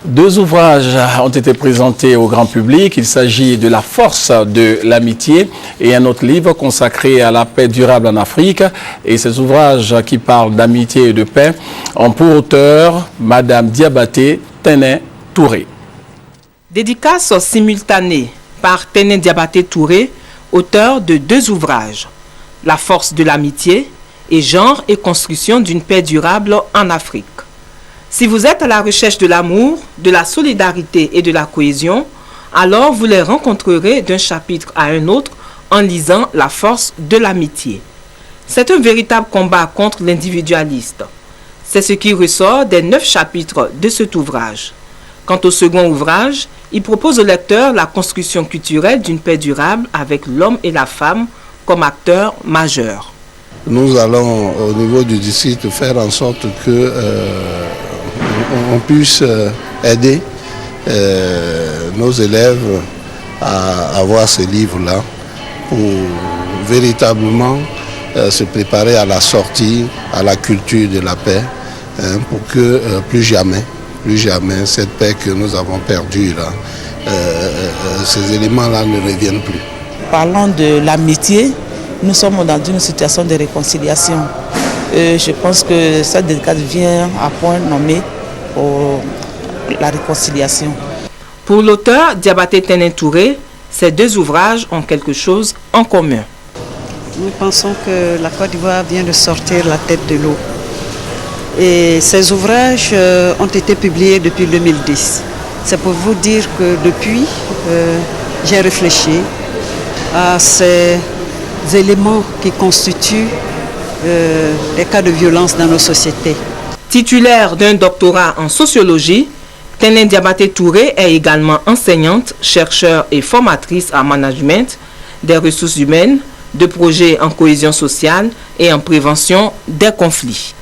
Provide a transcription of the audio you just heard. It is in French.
Deux ouvrages ont été présentés au grand public. Il s'agit de La force de l'amitié et un autre livre consacré à la paix durable en Afrique. Et ces ouvrages qui parlent d'amitié et de paix ont pour auteur Madame Diabaté Tenin Touré. Dédicace simultanée par Tenin Diabaté Touré, auteur de deux ouvrages, La force de l'amitié et Genre et construction d'une paix durable en Afrique. Si vous êtes à la recherche de l'amour, de la solidarité et de la cohésion, alors vous les rencontrerez d'un chapitre à un autre en lisant La force de l'amitié. C'est un véritable combat contre l'individualiste. C'est ce qui ressort des 9 chapitres de cet ouvrage. Quant au second ouvrage, il propose au lecteur la construction culturelle d'une paix durable avec l'homme et la femme comme acteurs majeurs. Nous allons au niveau du district faire en sorte que on puisse aider nos élèves à avoir ces livres-là pour véritablement se préparer à la sortie, à la culture de la paix, pour que plus jamais cette paix que nous avons perdue là, ces éléments-là ne reviennent plus. Parlant de l'amitié, nous sommes dans une situation de réconciliation. Je pense que cette dédicace vient à point nommé pour la réconciliation. Pour l'auteur Diabaté Tenin Touré, ces deux ouvrages ont quelque chose en commun. Nous pensons que la Côte d'Ivoire vient de sortir la tête de l'eau. Et ces ouvrages ont été publiés depuis 2010. C'est pour vous dire que depuis, j'ai réfléchi à ces éléments qui constituent des cas de violence dans nos sociétés. Titulaire d'un doctorat en sociologie, Tenin Diabaté Touré est également enseignante, chercheur et formatrice en management des ressources humaines, de projets en cohésion sociale et en prévention des conflits.